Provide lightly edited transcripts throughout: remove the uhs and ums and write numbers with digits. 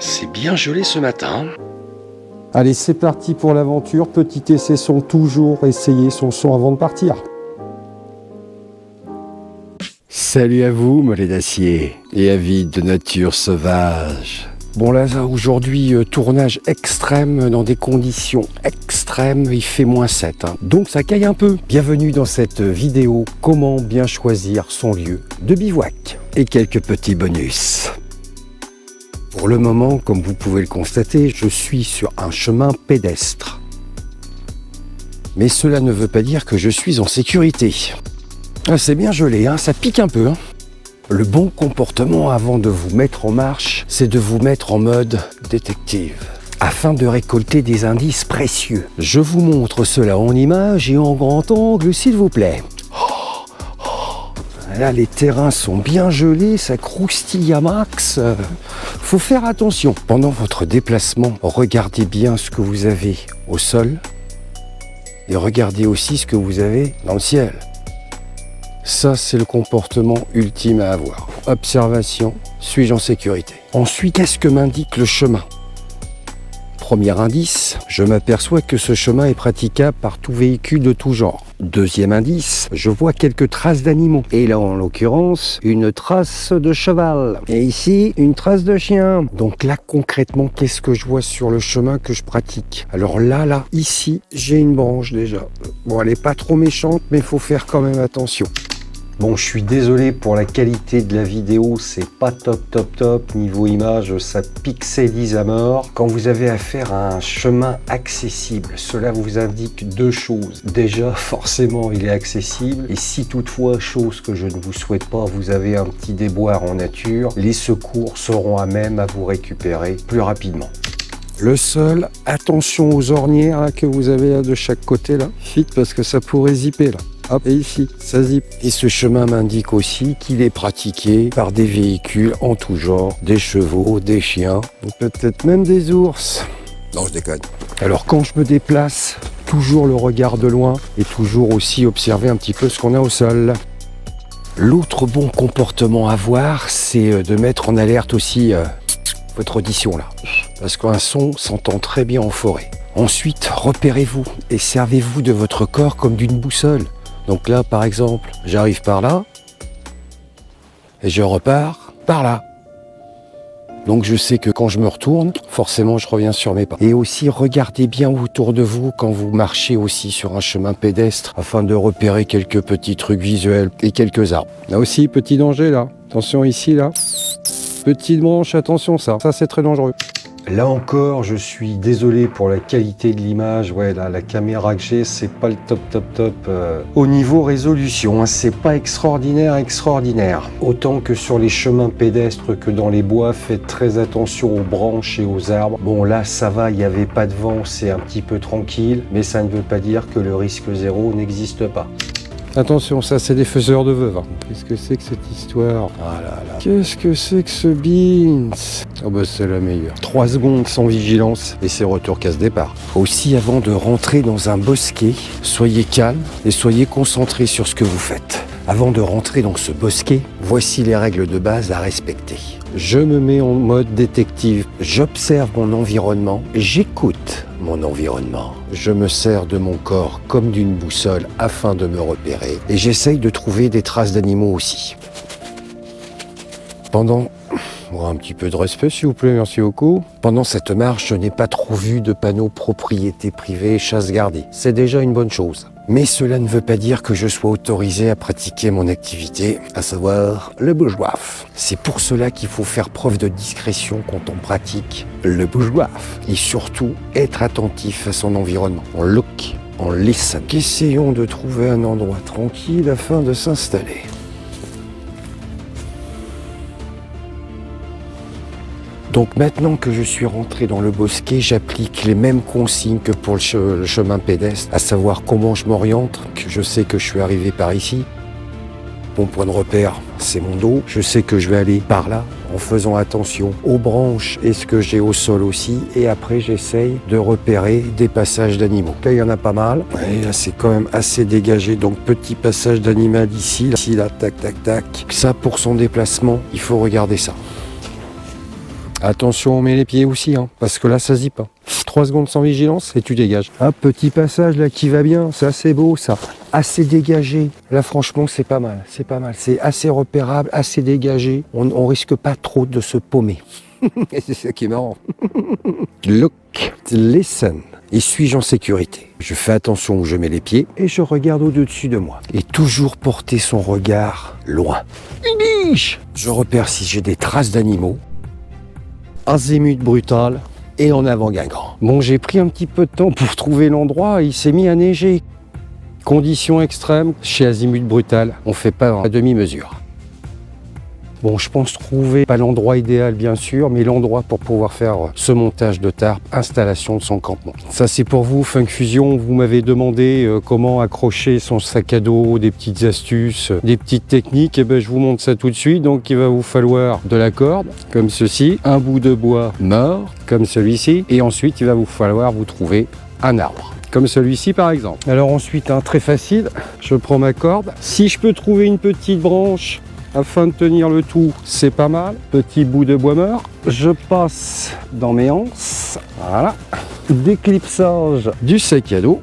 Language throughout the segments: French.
C'est bien gelé ce matin. Allez, c'est parti pour l'aventure. Petit essai son, toujours essayer son son avant de partir. Salut à vous, mollets d'acier et avides de nature sauvage. Bon là, aujourd'hui, tournage extrême dans des conditions extrêmes, il fait -7. Donc ça caille un peu. Bienvenue dans cette vidéo, comment bien choisir son lieu de bivouac. Et quelques petits bonus. Pour le moment, comme vous pouvez le constater, je suis sur un chemin pédestre. Mais cela ne veut pas dire que je suis en sécurité. Ah, c'est bien gelé, ça pique un peu. Le bon comportement avant de vous mettre en marche, c'est de vous mettre en mode détective, afin de récolter des indices précieux. Je vous montre cela en image et en grand angle, s'il vous plaît. Là, les terrains sont bien gelés, ça croustille à max. Faut faire attention. Pendant votre déplacement, regardez bien ce que vous avez au sol et regardez aussi ce que vous avez dans le ciel. Ça, c'est le comportement ultime à avoir. Observation, suis-je en sécurité? Ensuite, qu'est-ce que m'indique le chemin? Premier indice, je m'aperçois que ce chemin est praticable par tout véhicule de tout genre. Deuxième indice, je vois quelques traces d'animaux. Et là, en l'occurrence, une trace de cheval. Et ici, une trace de chien. Donc là, concrètement, qu'est-ce que je vois sur le chemin que je pratique? Alors là, ici, j'ai une branche déjà. Bon, elle n'est pas trop méchante, mais il faut faire quand même attention. Bon, je suis désolé pour la qualité de la vidéo, c'est pas top. Niveau image, ça pixelise à mort. Quand vous avez affaire à un chemin accessible, cela vous indique deux choses. Déjà, forcément, il est accessible. Et si toutefois, chose que je ne vous souhaite pas, vous avez un petit déboire en nature, les secours seront à même à vous récupérer plus rapidement. Le sol, attention aux ornières là, que vous avez là, de chaque côté là. Vite parce que ça pourrait zipper là. Hop, et ici, ça zip. Et ce chemin m'indique aussi qu'il est pratiqué par des véhicules en tout genre, des chevaux, des chiens, peut-être même des ours. Non, je déconne. Alors quand je me déplace, toujours le regard de loin et toujours aussi observer un petit peu ce qu'on a au sol. L'autre bon comportement à avoir, c'est de mettre en alerte aussi votre audition là. Parce qu'un son s'entend très bien en forêt. Ensuite, repérez-vous et servez-vous de votre corps comme d'une boussole. Donc là, par exemple, j'arrive par là et je repars par là. Donc je sais que quand je me retourne, forcément je reviens sur mes pas. Et aussi, regardez bien autour de vous quand vous marchez aussi sur un chemin pédestre afin de repérer quelques petits trucs visuels et quelques arbres. Là aussi, petit danger là. Attention ici là. Petite branche, attention ça c'est très dangereux. Là encore, je suis désolé pour la qualité de l'image. Ouais, là, la caméra que j'ai, c'est pas le top. Au niveau résolution, c'est pas extraordinaire. Autant que sur les chemins pédestres que dans les bois, faites très attention aux branches et aux arbres. Bon, là, ça va, il n'y avait pas de vent, c'est un petit peu tranquille, mais ça ne veut pas dire que le risque zéro n'existe pas. Attention, ça c'est des faiseurs de veuves. Qu'est-ce que c'est que cette histoire? Ah là là. Qu'est-ce que c'est que ce beans? Oh bah c'est la meilleure. 3 secondes sans vigilance et c'est retour casse-départ. Aussi, avant de rentrer dans un bosquet, soyez calme et soyez concentré sur ce que vous faites. Avant de rentrer dans ce bosquet, voici les règles de base à respecter. Je me mets en mode détective, j'observe mon environnement, j'écoute mon environnement. Je me sers de mon corps comme d'une boussole afin de me repérer et j'essaye de trouver des traces d'animaux aussi. Un petit peu de respect s'il vous plaît, merci beaucoup. Pendant cette marche, je n'ai pas trop vu de panneaux propriété privée, chasse gardée. C'est déjà une bonne chose. Mais cela ne veut pas dire que je sois autorisé à pratiquer mon activité, à savoir le bushwhack. C'est pour cela qu'il faut faire preuve de discrétion quand on pratique le bushwhack. Et surtout, être attentif à son environnement. On look, on listen. Essayons de trouver un endroit tranquille afin de s'installer. Donc maintenant que je suis rentré dans le bosquet, j'applique les mêmes consignes que pour le chemin pédestre, à savoir comment je m'oriente, que je sais que je suis arrivé par ici. Mon point de repère, c'est mon dos. Je sais que je vais aller par là, en faisant attention aux branches et ce que j'ai au sol aussi. Et après, j'essaye de repérer des passages d'animaux. Là, il y en a pas mal. Et là, c'est quand même assez dégagé. Donc, petit passage d'animal ici, là, tac. Ça, pour son déplacement, il faut regarder ça. Attention, on met les pieds aussi, hein, parce que là, ça zippe pas. 3 secondes sans vigilance et tu dégages. Un petit passage là qui va bien, c'est assez beau ça. Assez dégagé. Là, franchement, c'est pas mal. C'est pas mal. C'est assez repérable, assez dégagé. On risque pas trop de se paumer. Et c'est ça qui est marrant. Look, listen. Et suis-je en sécurité? Je fais attention où je mets les pieds et je regarde au-dessus de moi. Et toujours porter son regard loin. Une biche! Je repère si j'ai des traces d'animaux. Azimut brutal et en avant Guingamp. Bon, j'ai pris un petit peu de temps pour trouver l'endroit et il s'est mis à neiger. Conditions extrêmes, chez Azimut brutal, on fait pas à demi-mesure. Bon, je pense trouver pas l'endroit idéal bien sûr, mais l'endroit pour pouvoir faire ce montage de tarp, installation de son campement. Ça c'est pour vous, Funk Fusion, vous m'avez demandé comment accrocher son sac à dos, des petites astuces, des petites techniques, et ben je vous montre ça tout de suite. Donc il va vous falloir de la corde, comme ceci, un bout de bois mort, comme celui-ci, et ensuite il va vous falloir vous trouver un arbre. Comme celui-ci par exemple. Alors ensuite, très facile, je prends ma corde. Si je peux trouver une petite branche afin de tenir le tout, c'est pas mal. Petit bout de bois mort. Je passe dans mes anses. Voilà. Déclipsage du sac à dos.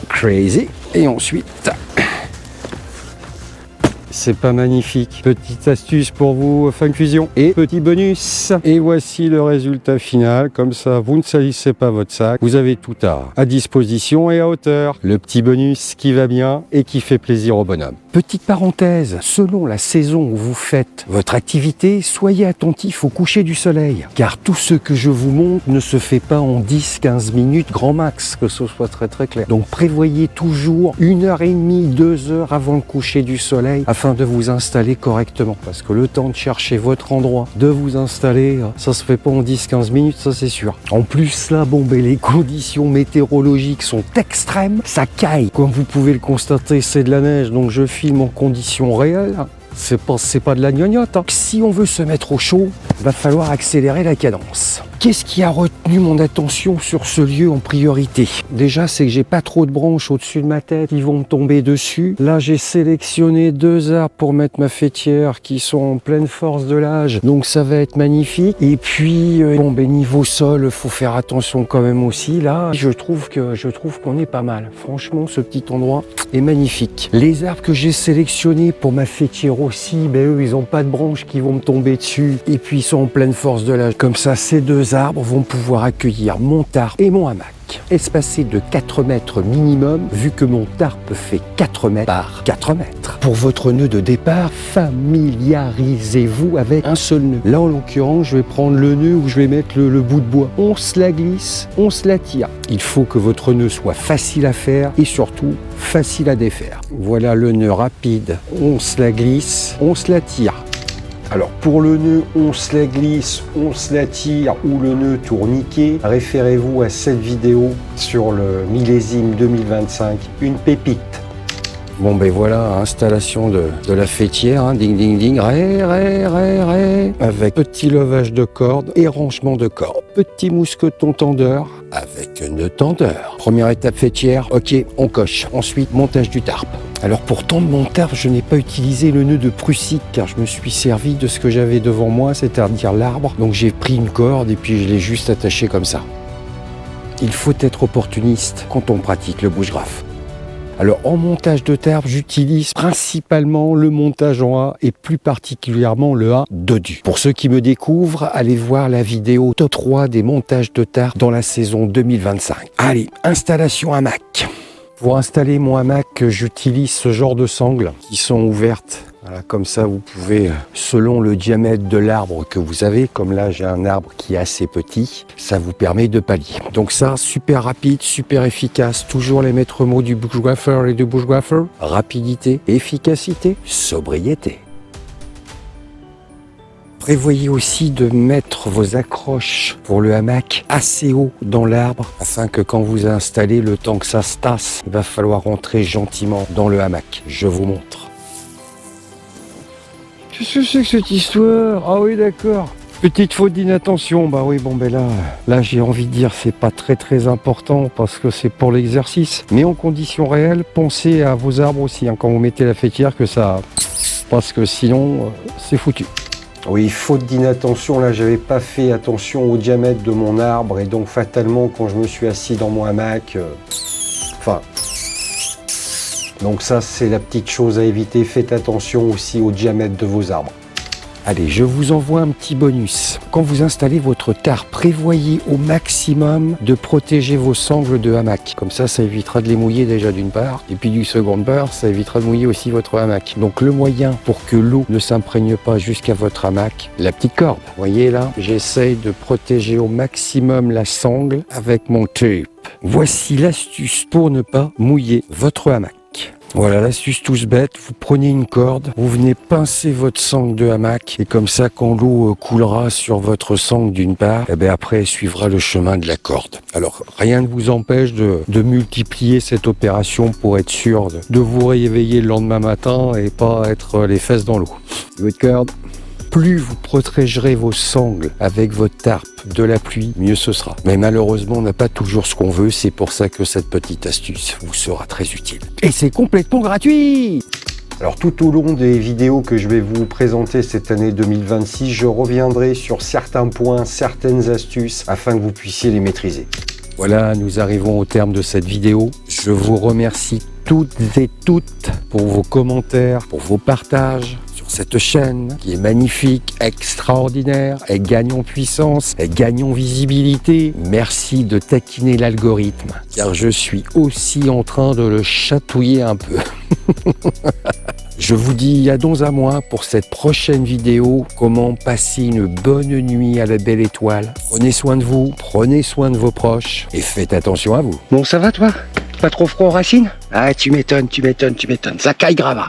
Crazy. Et ensuite, c'est pas magnifique. Petite astuce pour vous, Funk Fusion. Et petit bonus. Et voici le résultat final. Comme ça, vous ne salissez pas votre sac. Vous avez tout à disposition et à hauteur. Le petit bonus qui va bien et qui fait plaisir au bonhomme. Petite parenthèse, selon la saison où vous faites votre activité, soyez attentifs au coucher du soleil. Car tout ce que je vous montre ne se fait pas en 10-15 minutes grand max, que ce soit très très clair. Donc prévoyez toujours 1h30, 2 heures avant le coucher du soleil afin de vous installer correctement. Parce que le temps de chercher votre endroit, de vous installer, ça se fait pas en 10-15 minutes, ça c'est sûr. En plus là, les conditions météorologiques sont extrêmes, ça caille. Comme vous pouvez le constater, c'est de la neige, donc je filme en conditions réelles. C'est pas de la gnognotte. Si on veut se mettre au chaud, va falloir accélérer la cadence. Qu'est-ce qui a retenu mon attention sur ce lieu en priorité? Déjà, c'est que j'ai pas trop de branches au-dessus de ma tête qui vont me tomber dessus. Là, j'ai sélectionné 2 arbres pour mettre ma fêtière qui sont en pleine force de l'âge. Donc ça va être magnifique. Et puis, niveau sol, faut faire attention quand même aussi. Là, je trouve qu'on est pas mal. Franchement, ce petit endroit est magnifique. Les arbres que j'ai sélectionnés pour ma fêtière aussi, eux, ils ont pas de branches qui vont me tomber dessus. Et puis, ils sont en pleine force de l'âge. Comme ça, ces 2 arbres vont pouvoir accueillir mon tarp et mon hamac. Espacé de 4 mètres minimum, vu que mon tarp fait 4 mètres par 4 mètres. Pour votre nœud de départ, familiarisez-vous avec un seul nœud. Là, en l'occurrence, je vais prendre le nœud où je vais mettre le bout de bois. On se la glisse, on se la tire. Il faut que votre nœud soit facile à faire et surtout facile à défaire. Voilà le nœud rapide. On se la glisse, on se la tire. Alors pour le nœud, on se la glisse, on se la tire ou le nœud tourniquet, référez-vous à cette vidéo sur le millésime 2025, une pépite. Bon voilà, installation de la fêtière, ding ding ding, ré, avec petit levage de corde et rangement de corde. Petit mousqueton tendeur avec nœud tendeur. Première étape fêtière, ok, on coche. Ensuite, montage du tarp. Alors pour tendre mon tarp, je n'ai pas utilisé le nœud de prussique car je me suis servi de ce que j'avais devant moi, c'est-à-dire l'arbre. Donc j'ai pris une corde et puis je l'ai juste attaché comme ça. Il faut être opportuniste quand on pratique le bushcraft. Alors en montage de tarp, j'utilise principalement le montage en A et plus particulièrement le A dodu. Pour ceux qui me découvrent, allez voir la vidéo top 3 des montages de tarp dans la saison 2025. Allez, installation hamac. Pour installer mon hamac, j'utilise ce genre de sangles qui sont ouvertes. Voilà, comme ça, vous pouvez, selon le diamètre de l'arbre que vous avez, comme là j'ai un arbre qui est assez petit, ça vous permet de pallier. Donc ça, super rapide, super efficace. Toujours les maîtres mots du bushcrafter et du bushcrafter. Rapidité, efficacité, sobriété. Prévoyez aussi de mettre vos accroches pour le hamac assez haut dans l'arbre afin que quand vous installez, le temps que ça se tasse, il va falloir rentrer gentiment dans le hamac. Je vous montre. Qu'est-ce que c'est que cette histoire? Ah oui, d'accord. Petite faute d'inattention. Bah oui, là j'ai envie de dire c'est pas très important parce que c'est pour l'exercice. Mais en conditions réelles, pensez à vos arbres aussi quand vous mettez la fêtière que ça, parce que sinon c'est foutu. Oui, faute d'inattention, là j'avais pas fait attention au diamètre de mon arbre et donc fatalement quand je me suis assis dans mon hamac, donc ça c'est la petite chose à éviter, faites attention aussi au diamètre de vos arbres. Allez, je vous envoie un petit bonus. Quand vous installez votre tarte, prévoyez au maximum de protéger vos sangles de hamac. Comme ça, ça évitera de les mouiller déjà d'une part. Et puis du second part, ça évitera de mouiller aussi votre hamac. Donc le moyen pour que l'eau ne s'imprègne pas jusqu'à votre hamac, la petite corde. Vous voyez là, j'essaye de protéger au maximum la sangle avec mon tape. Voici l'astuce pour ne pas mouiller votre hamac. Voilà l'astuce tous bête, vous prenez une corde, vous venez pincer votre sangle de hamac et comme ça quand l'eau coulera sur votre sangle d'une part, et bien après elle suivra le chemin de la corde. Alors rien ne vous empêche de multiplier cette opération pour être sûr de vous réveiller le lendemain matin et pas être les fesses dans l'eau. Votre corde. Plus vous protégerez vos sangles avec votre tarpe de la pluie, mieux ce sera. Mais malheureusement, on n'a pas toujours ce qu'on veut, c'est pour ça que cette petite astuce vous sera très utile. Et c'est complètement gratuit! Alors tout au long des vidéos que je vais vous présenter cette année 2026, je reviendrai sur certains points, certaines astuces afin que vous puissiez les maîtriser. Voilà, nous arrivons au terme de cette vidéo. Je vous remercie toutes et toutes pour vos commentaires, pour vos partages. Cette chaîne qui est magnifique, extraordinaire, elle gagne en puissance, elle gagne en visibilité. Merci de taquiner l'algorithme, car je suis aussi en train de le chatouiller un peu. Je vous dis à dans un mois pour cette prochaine vidéo, comment passer une bonne nuit à la belle étoile. Prenez soin de vous, prenez soin de vos proches et faites attention à vous. Bon, ça va toi? Pas trop froid aux racines? Ah, tu m'étonnes. Ça caille grave.